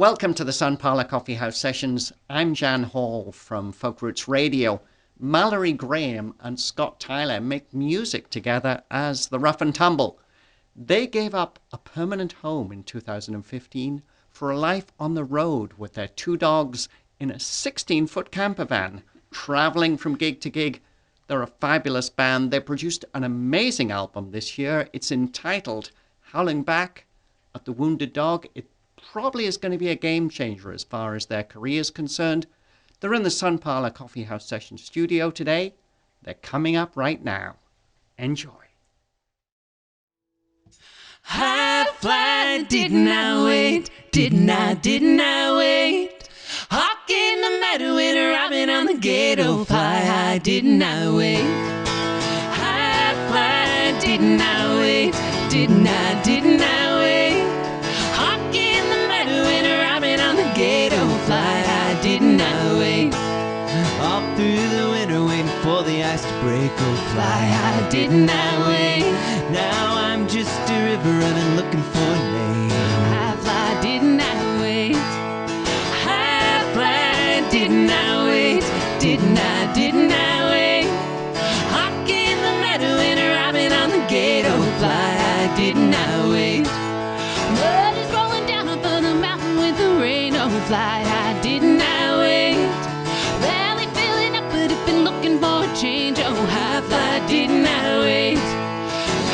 Welcome to the Sun Parlour Coffee House Sessions. I'm Jan Hall from Folk Roots Radio. Mallory Graham and Scott Tyler make music together as the Rough Tumble. They gave up a permanent home in 2015 for a life on the road with their two dogs in a 16-foot camper van, traveling from gig to gig. They're a fabulous band. They produced an amazing album this year. It's entitled Howling Back at the Wounded Dog. It probably is going to be a game changer as far as their career is concerned. They're in the Sun Parlour Coffee House Session studio today. They're coming up right now. Enjoy. High fly, didn't I wait? Didn't I wait? Hawk in the meadow and a robin on the gate. Oh, fly high, didn't I wait? High fly, didn't I wait? Didn't I wait? Hawk in the meadow and a robin on the gate. Oh, fly high, didn't I wait? All through the winter waiting for the ice to break. Oh, fly high, didn't I wait? Now I'm just a river running looking for a name. High fly, didn't I wait? High fly, didn't I wait? Didn't I wait? Hawk in the meadow and a robin on the gate. Oh, fly high, didn't I wait? Mud is rolling down over the mountain with the rain. Oh, fly high, didn't I wait? Valley filling up, but I've been looking for a change. Oh, high fly, didn't I wait?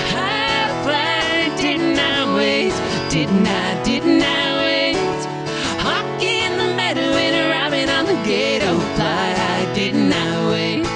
High fly, didn't I wait? Didn't I wait? Hawk in the meadow and a robin on the gate. Oh, fly high, didn't I wait?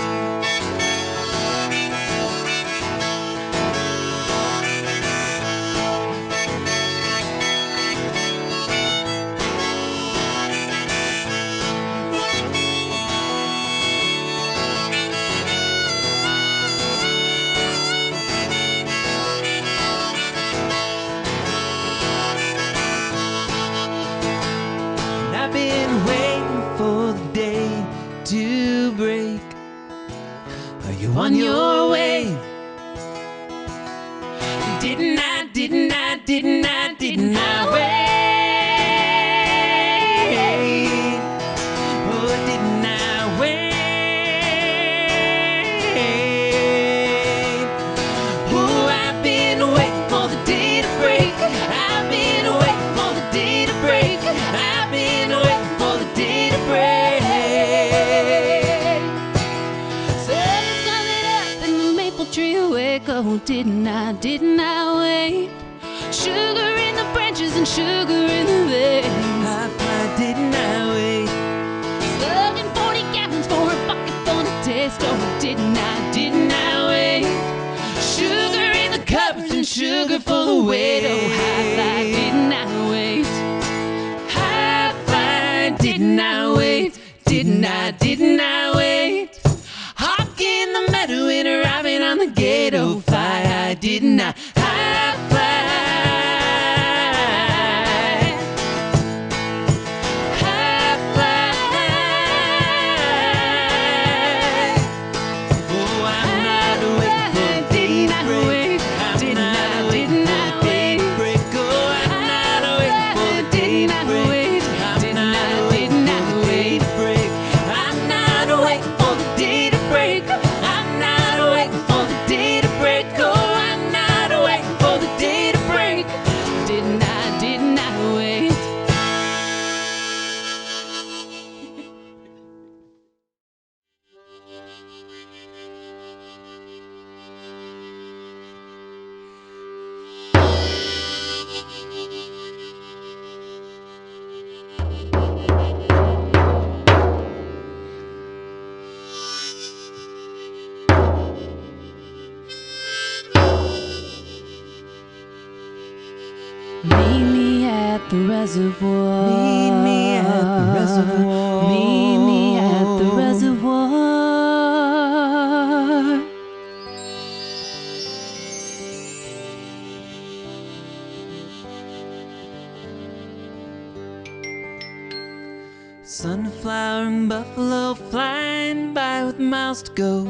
I've been waiting for the day to break. Are you on your way? Didn't I wait? Oh, didn't I wait? Oh, I've been waiting for the day to break. I've been waiting for the day to break. I've been waiting for the day to break. Sun's coming up and the maple tree awake. Oh, didn't I wait? Sugar in the branches and sugar in the veins. High fly, didn't I wait? Slugging 40 gallons for a bucket full of taste. Oh, didn't I wait? Sugar in the cupboards and sugar for the weight. Oh, high fly, didn't I wait? High fly, didn't I wait? Didn't I wait? Hawk in the meadow and a robin on the gate. Oh, fly high, didn't I? High fly. High fly. Oh, I'm not waiting for the day to break. I'm not waiting for the day to break. Oh, I'm not waiting for the day to break. I'm not waiting for the day to break. I'm not waiting for the day to break. I'm not waiting for the day to break. Oh, I'm not waiting for the day to break. Didn't I wait? Meet me at the reservoir. Meet me at the reservoir. Meet me at the reservoir. Sunflower and buffalo flying by with miles to go.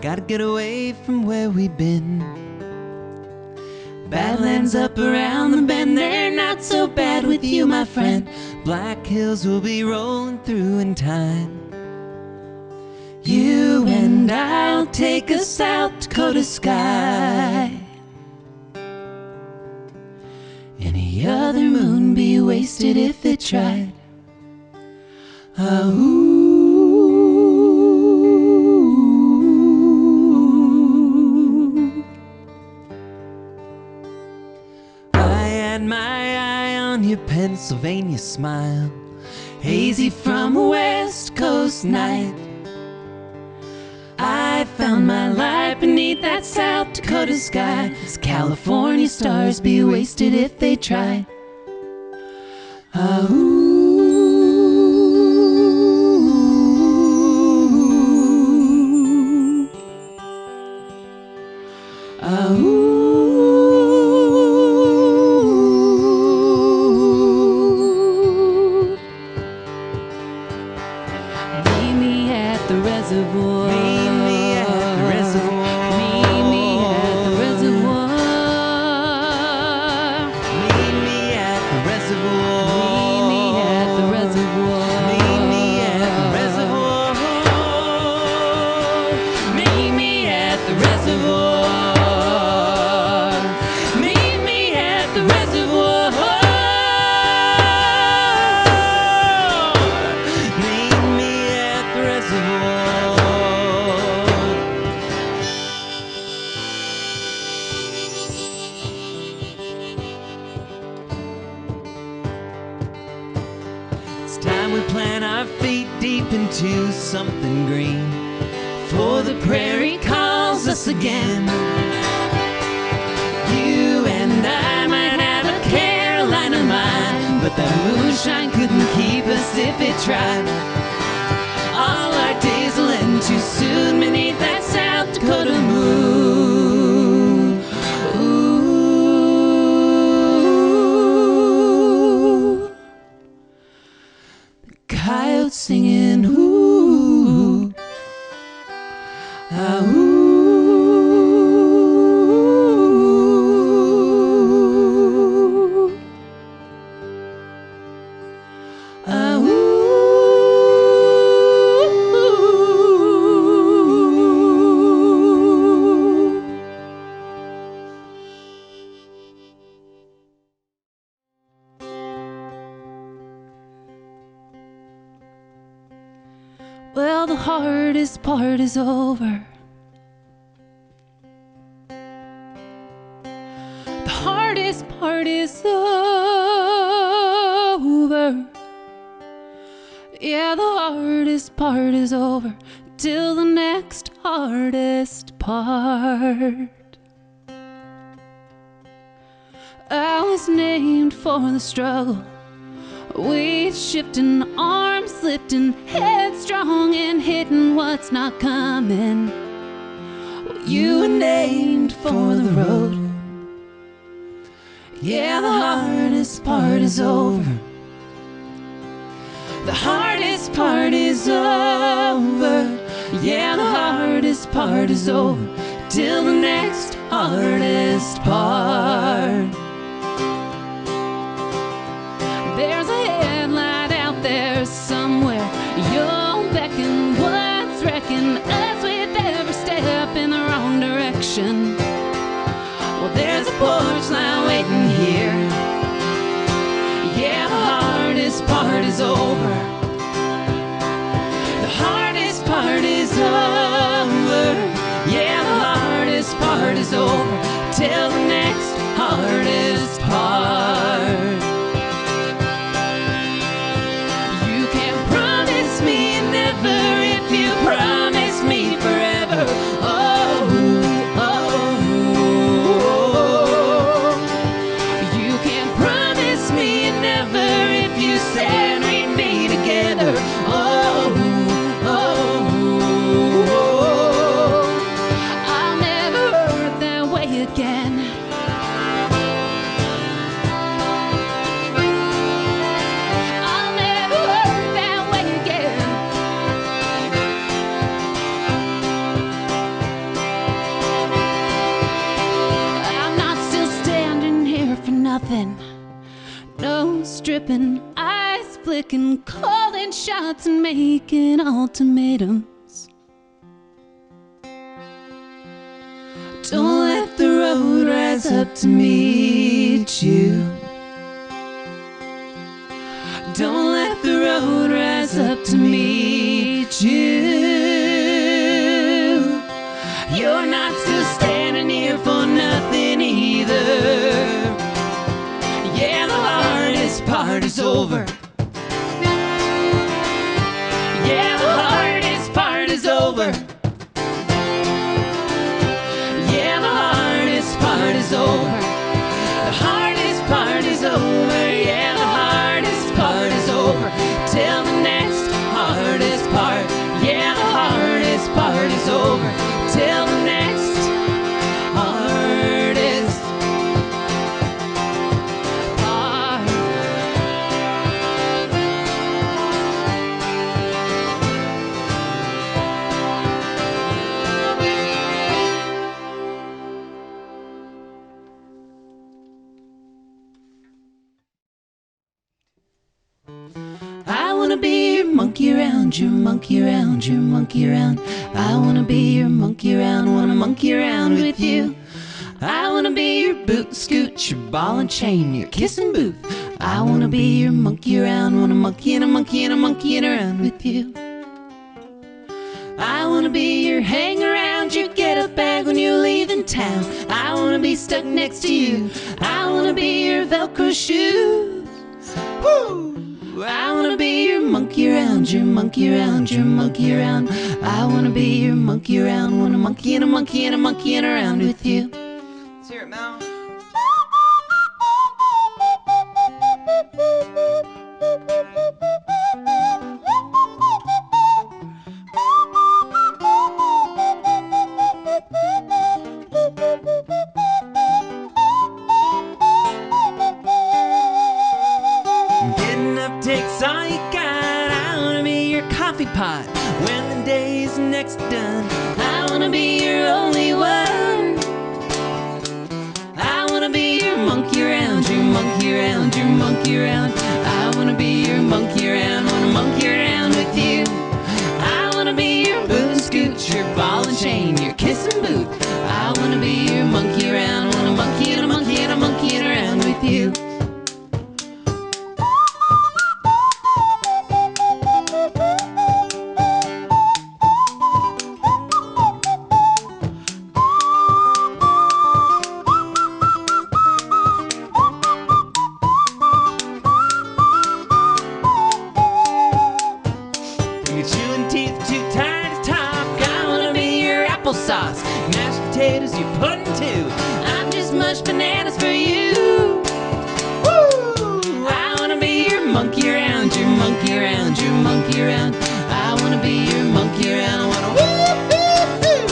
Gotta get away from where we've been. Badlands up around the bend, they're not so bad with you, my friend. Black hills will be rolling through in time. You and I'll take a South Dakota sky. Any other moon be wasted if it tried. I had my eye on your Pennsylvania smile, hazy from a West Coast night. I found my light beneath that South Dakota sky. As California stars be wasted if they tried. Meet me at the reservoir. Meet me at the reservoir. Meet me at the reservoir. Meet me at the reservoir. Meet me at the reservoir. Meet me at the reservoir. Meet me at the reservoir. Meet me at the reservoir. Meet me at the reservoir. It's time we plant our feet deep into something green, for the prairie calls us again. You and I might have a Carolina mind, but that moonshine couldn't keep us if it tried. All our days will end too soon beneath that South Dakota moon. Ooh. The coyotes singing, ooh. Ah, ooh. Ah, ooh. Well, the hardest part is over. The hardest part is over. Yeah, the hardest part is over till the next hardest part. I was named for the struggle, weight shifting, arms lifting, headstrong and hitting what's not coming. Well, you were named for the road. Yeah, the hardest part is over. The hardest part is over. Yeah, the hardest part is over till the next hardest part. There's a headlight out there somewhere. You'll beckon what's wrecking us with every step in the wrong direction. Well, there's a porch light waiting here. Yeah, the hardest part is over. The hardest part is over. Yeah, the hardest part is over till the next hardest part. You can't promise me never if you promise me forever. Oh, oh, oh. You can't promise me never if you said we'd be together. Oh, oh, oh. I'll never hurt that way again. I'll never hurt that way again. I'm not still standing here for nothing. No stripping, eyes flicking, calling shots and making ultimatums. Don't let the road rise up to meet you. Don't let the road rise up to meet you. You're not still standing here for nothing either. Yeah, the hardest part is over. Yeah, the hardest part is over. Yeah, the hardest part is over. The hardest part is over. Yeah, the hardest part is over. Till the next hardest part. Yeah, the hardest part is over. Till the next hardest part. I wanna be your monkey around, your monkey around, your monkey around. I wanna be your monkey around, wanna monkey around with you. I wanna be your boot and scoot, your ball and chain, your kissing booth. I wanna be your monkey around, wanna monkey and a monkey and a monkey and around with you. I wanna be your hang around, your get up bag when you're leaving town. I wanna be stuck next to you. I wanna be your Velcro shoes. Woo! I wanna be your monkey around, your monkey around, your monkey around. I wanna be your monkey around, wanna monkey and a monkey and a monkey and around with you. Let's hear it, Mel. Getting up takes all you got. I wanna be your coffee pot when the day's next done. I wanna be your only one. I wanna be your monkey around, your monkey around, your monkey around. I wanna be your monkey around, wanna monkey around with you. I wanna be your boot and scoot, your ball and chain, your kissing booth. I wanna be your monkey around, wanna monkey and a monkey and a monkey and around with you. You're chewing teeth too tired to talk. I wanna be your applesauce, mashed potatoes, your pudding too. I'm just mushed bananas for you. Woo! I wanna be your monkey around, your monkey around, your monkey around. I wanna be your monkey around. I wanna woo-hoo-hoo.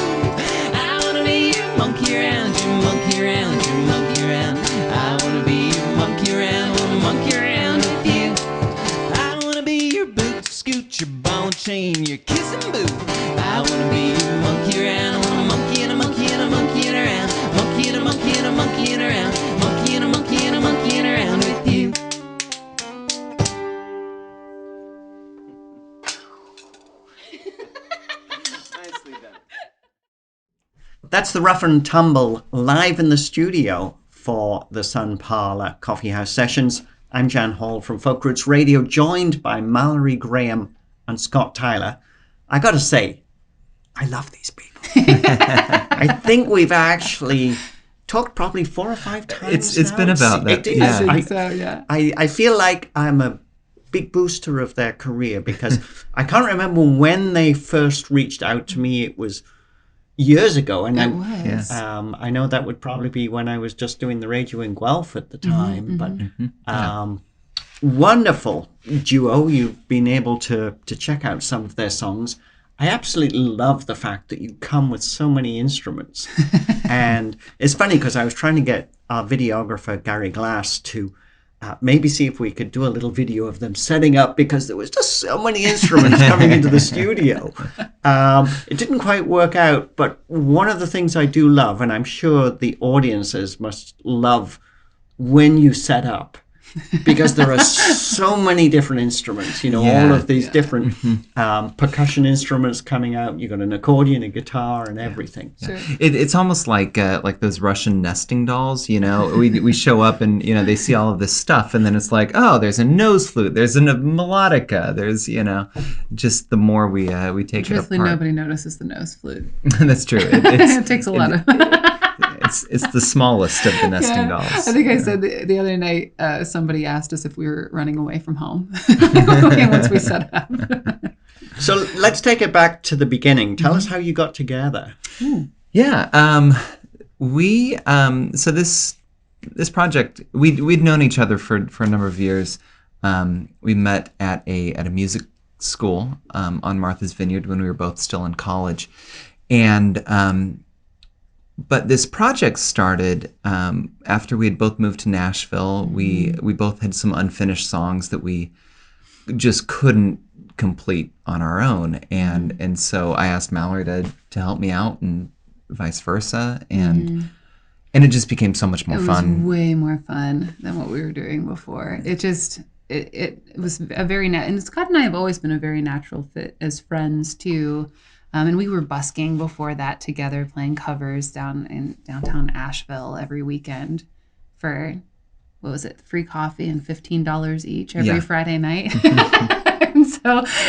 I wanna be your monkey around, your monkey around, your monkey around. I wanna be your monkey around, wanna monkey around with you. I wanna be your boot, scoot, your ball and chain, your kissing booth. I wanna be your monkey around. I wanna monkey and a monkey and a monkey and around. Monkey and a monkey and a monkey and around. Monkey and a monkey and a monkey and around with you. Nicely done. That's the Rough and Tumble live in the studio for the Sun Parlour Coffee House Sessions. I'm Jan Hall from Folk Roots Radio, joined by Mallory Graham and Scott Tyler. I got to say, I love these people. I think we've actually talked probably 4 or 5 times. It's now. been about that. It is. Yeah. I think so, yeah. I feel like I'm a big booster of their career because I can't remember when they first reached out to me. It was years ago, and I know that would probably be when I was just doing the radio in Guelph at the time. But wonderful duo. You've been able to check out some of their songs. I absolutely love the fact that you come with so many instruments. And it's funny because I was trying to get our videographer, Gary Glass, to maybe see if we could do a little video of them setting up because there was just so many instruments coming into the studio. It didn't quite work out, but one of the things I do love, and I'm sure the audiences must love when you set up because there are so many different instruments, Yeah. all of these different percussion instruments coming out. You've got an accordion, a guitar, and everything. Sure. It's almost like those Russian nesting dolls, We show up and they see all of this stuff, and then it's like, oh, there's a nose flute, there's a melodica, there's just the more we take it Truthfully, apart. nobody notices the nose flute. That's true. It takes a lot of. It's the smallest of the nesting dolls. I think I said the other night, somebody asked us if we were running away from home once we set up. So let's take it back to the beginning. Tell us how you got together. Yeah. We so this project, we'd known each other for a number of years. We met at a music school on Martha's Vineyard when we were both still in college, and but this project started after we had both moved to Nashville. We both had some unfinished songs that we just couldn't complete on our own, and so I asked Mallory to help me out, and vice versa, and it just became so much more fun. It was way more fun than what we were doing before. It was a very and Scott and I have always been a very natural fit as friends too. And we were busking before that together, playing covers down in downtown Asheville every weekend for, what was it, free coffee and $15 each every Friday night.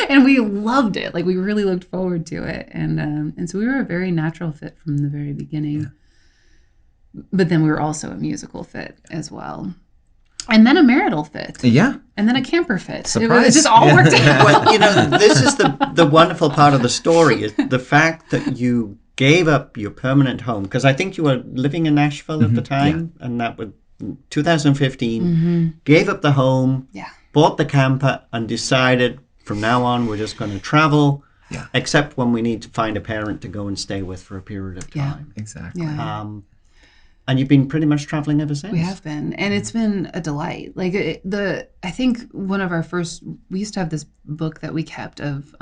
and we loved it. Like, we really looked forward to it. And so we were a very natural fit from the very beginning. Yeah. But then we were also a musical fit as well. And then a marital fit. Yeah. And then a camper fit. Surprise. It just all worked out. Well, this is the wonderful part of the story, is the fact that you gave up your permanent home, because I think you were living in Nashville at the time, and that was 2015, gave up the home, bought the camper, and decided from now on we're just going to travel, except when we need to find a parent to go and stay with for a period of time. Yeah, exactly. Yeah. And you've been pretty much traveling ever since. We have been, and it's been a delight. Like I think one of our first, we used to have this book that we kept of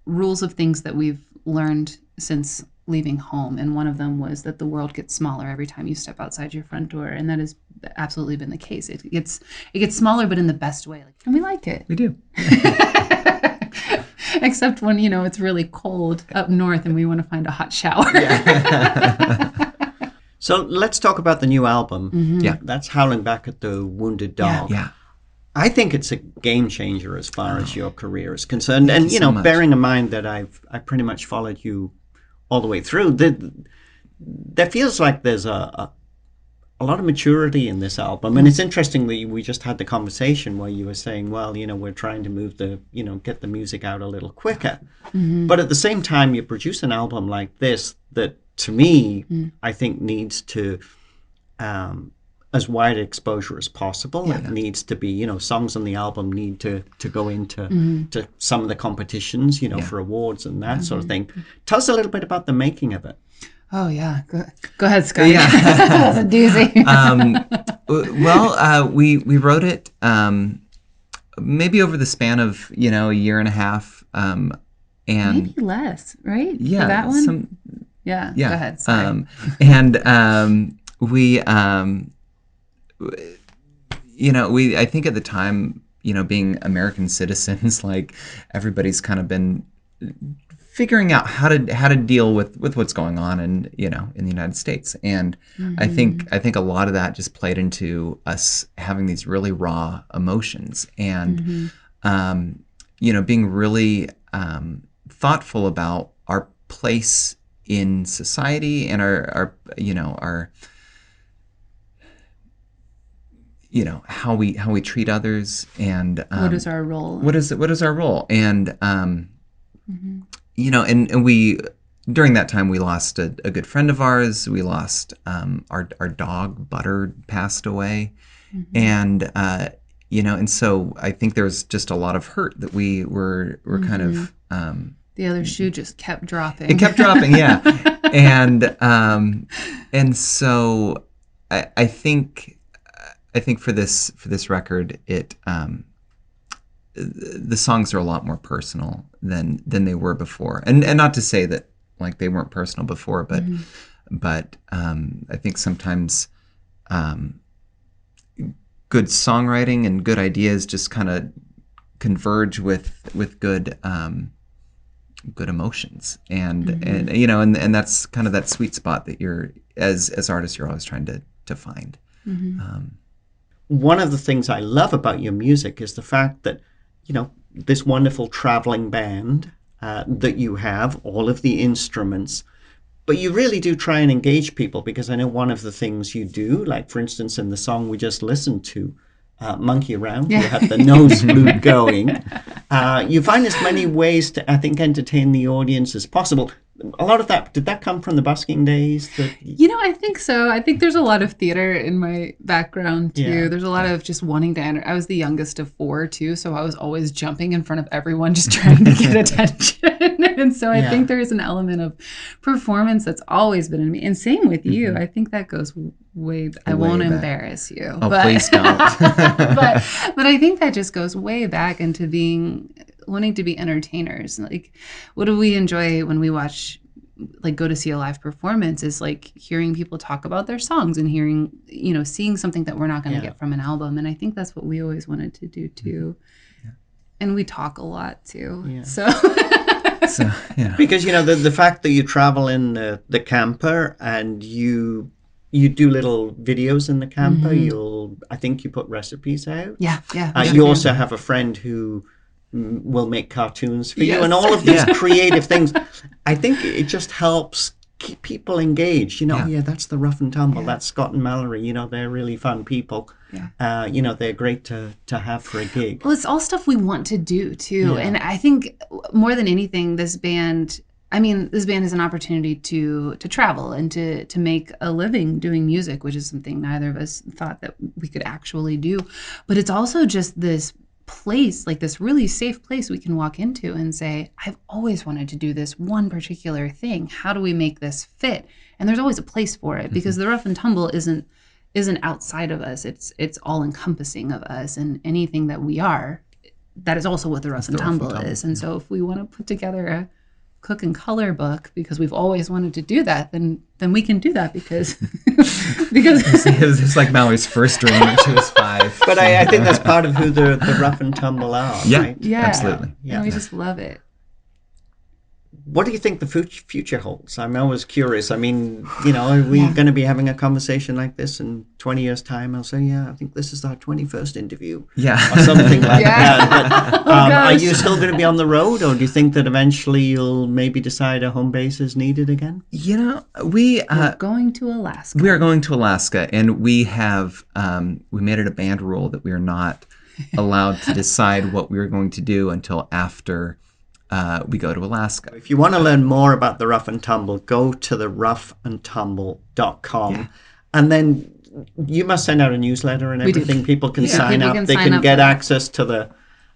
rules of things that we've learned since leaving home, and one of them was that the world gets smaller every time you step outside your front door, and that has absolutely been the case. It gets smaller, but in the best way. And we like it. We do. Except when it's really cold up north, and we want to find a hot shower. So let's talk about the new album. Yeah. That's Howling Back at the Wounded Dog. Yeah. I think it's a game changer as far as your career is concerned. And, so much. bearing in mind that I pretty much followed you all the way through, there feels like there's a lot of maturity in this album. And it's interesting that we just had the conversation where you were saying, well, we're trying to move get the music out a little quicker. But at the same time, you produce an album like this that, to me, I think needs to as wide exposure as possible. It needs to be, songs on the album need to go into to some of the competitions, for awards and that sort of thing. Tell us a little bit about the making of it. Oh, yeah. Go ahead, Scott. Yeah. That's a doozy. We wrote it maybe over the span of, a year and a half. And maybe less, right? Yeah. For that one? Yeah. Go ahead. Sorry. I think at the time, being American citizens, like, everybody's kind of been figuring out how to deal with what's going on in the United States. And I think a lot of that just played into us having these really raw emotions and, being really thoughtful about our place in society and our how we treat others, and what is our role? What is our role? And and we, during that time, we lost a good friend of ours. We lost our dog Butter passed away, and and so I think there was just a lot of hurt that we were kind of. The other shoe just kept dropping. It kept dropping, yeah, and so I think for this record, it the songs are a lot more personal than they were before, and not to say that like they weren't personal before, but I think sometimes good songwriting and good ideas just kind of converge with good good emotions, and you know, and that's kind of that sweet spot that you're as artists you're always trying to find. One of the things I love about your music is the fact that, you know, this wonderful traveling band that you have, all of the instruments, but you really do try and engage people, because I know one of the things you do, like for instance in the song we just listened to, Monkey Around, you had the nose flute going. You find as many ways to, I think, entertain the audience as possible. A lot of that, did that come from the busking days? You know, I think so. I think there's a lot of theater in my background too. Yeah. There's a lot of just wanting to enter. I was the youngest of 4 too, so I was always jumping in front of everyone, just trying to get attention. And so I think there is an element of performance that's always been in me. And same with you. I think that goes way. I won't back. embarrass you. Oh, but, please don't. but I think that just goes way back into wanting to be entertainers. Like, what do we enjoy when we watch, like, go to see a live performance, is like hearing people talk about their songs and hearing, you know, seeing something that we're not going to get from an album. And I think that's what we always wanted to do too. And we talk a lot too. So yeah. Because, you know, the fact that you travel in the camper and you do little videos in the camper, I think you put recipes out. yeah. You also have a friend who will make cartoons for you, Yes. and all of these creative things. I think it just helps keep people engaged. You know, that's the Rough and Tumble. That's Scott and Mallory. You know, they're really fun people. You know, they're great to have for a gig. Well, it's all stuff we want to do too. And I think more than anything, this band is an opportunity to travel and to make a living doing music, which is something neither of us thought that we could actually do. But it's also just this place, like this really safe place we can walk into and say, I've always wanted to do this one particular thing. How do we make this fit? And there's always a place for it, because the Rough and Tumble isn't outside of us. It's all encompassing of us, and anything that we are, that is also what the Rough and Tumble is. And so if we want to put together a cook and color book because we've always wanted to do that, then we can do that because It's like Mallory's first dream when she was 5. But I think that's part of who the Rough and Tumble are, right? yeah, absolutely. And we just love it. What do you think the future holds? I'm always curious. I mean, you know, are we going to be having a conversation like this in 20 years' time? I'll say, I think this is our 21st interview. Or something like that. But, are you still going to be on the road, or do you think that eventually you'll maybe decide a home base is needed again? You know, we're going to Alaska. We are going to Alaska, and we have we made it a band rule that we are not allowed to decide what we are going to do until after we go to Alaska. If you want to learn more about the Rough and Tumble, go to the roughandtumble.com. And then you must send out a newsletter and everything. People can sign up. They can get access to the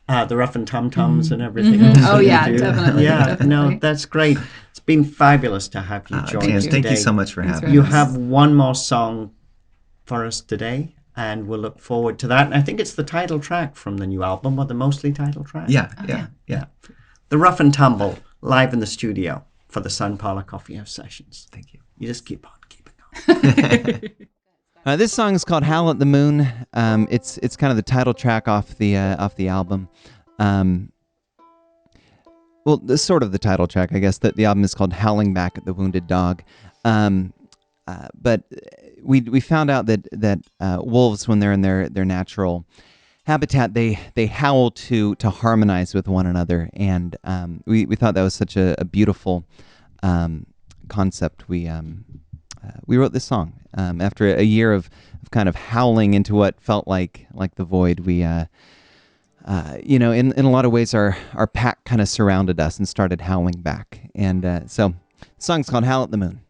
Rough and Tum-Tums and everything else. Oh, yeah, you do. definitely. No, that's great. It's been fabulous to have you join us today. Thank you so much for having me. You have one more song for us today, and we'll look forward to that. And I think it's the title track from the new album, or the mostly title track. Yeah. The Rough and Tumble, live in the studio for the Sun Parlour Coffee House sessions. Thank you. You just keep on keeping on. This song is called "Howl at the Moon." It's kind of the title track off the album. Well, this sort of the title track, I guess. That the album is called "Howling Back at the Wounded Dog." But we found out that wolves, when they're in their natural habitat, they howl to harmonize with one another, and we thought that was such a beautiful concept. We wrote this song after a year of kind of howling into what felt like the void. We in a lot of ways our pack kind of surrounded us and started howling back, and so the song's called "Howl at the Moon."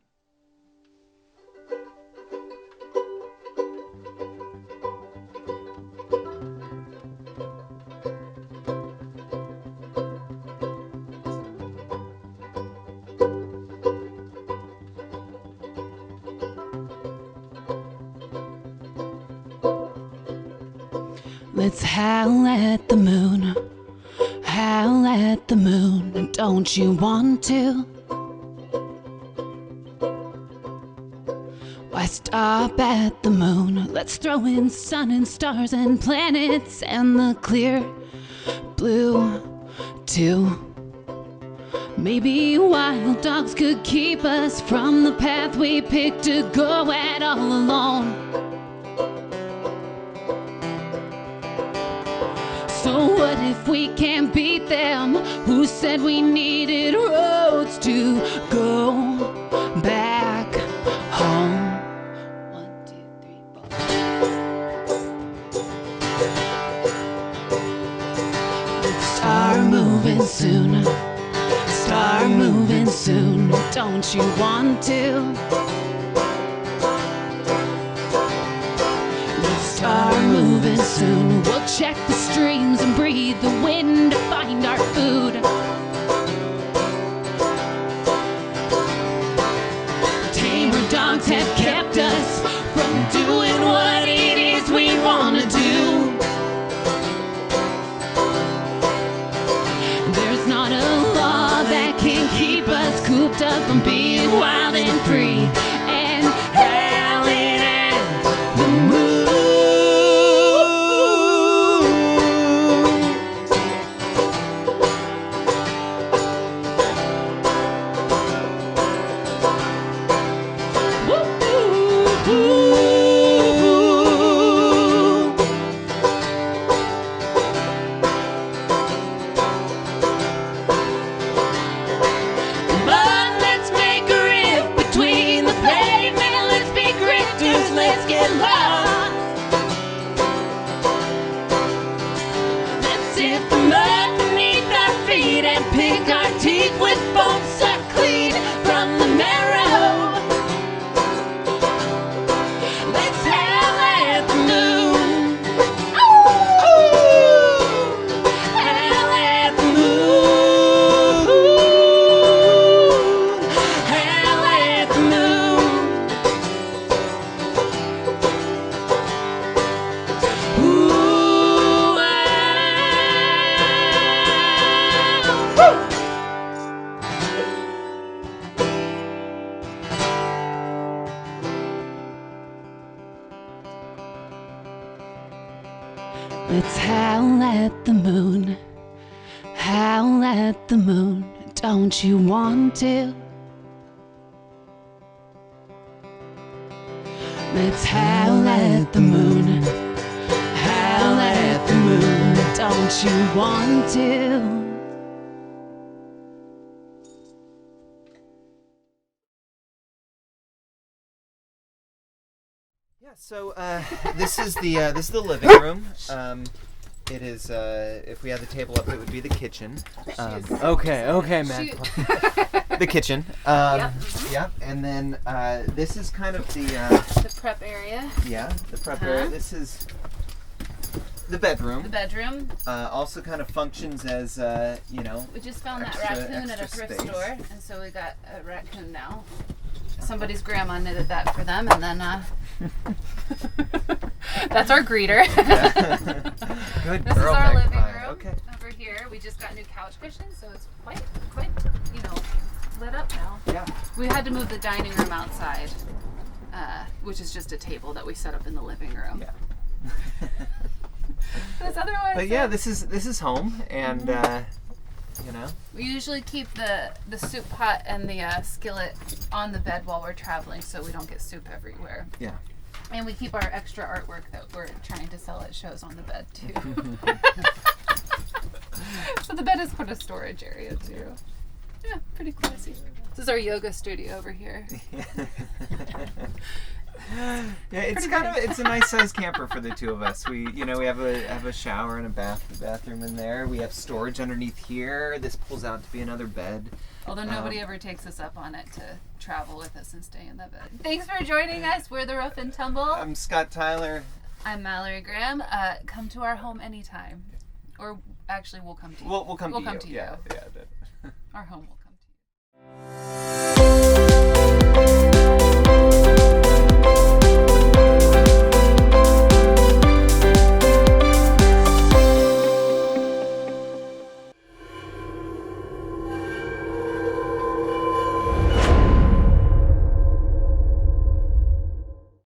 Let's howl at the moon, howl at the moon, don't you want to? Why stop at the moon? Let's throw in sun and stars and planets and the clear blue too. Maybe wild dogs could keep us from the path we picked to go at all alone. So what if we can't beat them? Who said we needed roads to go back home? 1, 2, 3, 4. Let's start moving soon. Start moving soon. Don't you want to? Let's start moving soon. We'll check the streams and breathe the wind to find our food. Tamer dogs have kept us from doing what it is we want to do. There's not a law that can keep us cooped up from being wild and free and howling at the moon. Let's howl at the moon, howl at the moon, don't you want to? Let's howl at the moon, howl at the moon, don't you want to? Yeah, so this is the living room. It is if we had the table up, it would be the kitchen. Okay, man. The kitchen. Yep. And then this is kind of the prep area. Yeah, the prep area. This is the bedroom. The bedroom. Also kind of functions as We just found that raccoon at a thrift space. store, and so we got a raccoon now. Somebody's grandma knitted that for them, and then that's our greeter. Good This girl, is our living Magpie. room. Okay. Over here, we just got new couch cushions, so it's quite lit up now. Yeah. We had to move the dining room outside, which is just a table that we set up in the living room. Yeah. But yeah, this is home, and we usually keep the soup pot and the skillet on the bed while we're traveling, so we don't get soup everywhere. Yeah. And we keep our extra artwork that we're trying to sell at shows on the bed too. So the bed is quite a storage area too. Yeah, pretty classy. This is our yoga studio over here. Yeah, it's a nice sized camper for the two of us. We have a shower and a bathroom in there. We have storage underneath here. This pulls out to be another bed. Although nobody ever takes us up on it to travel with us and stay in the bed. Thanks for joining us. We're the Rough Tumble. I'm Scott Tyler. I'm Mallory Graham. Come to our home anytime. Or actually, we'll come to you. We'll come to you. Yeah. Yeah. Our home will come to you.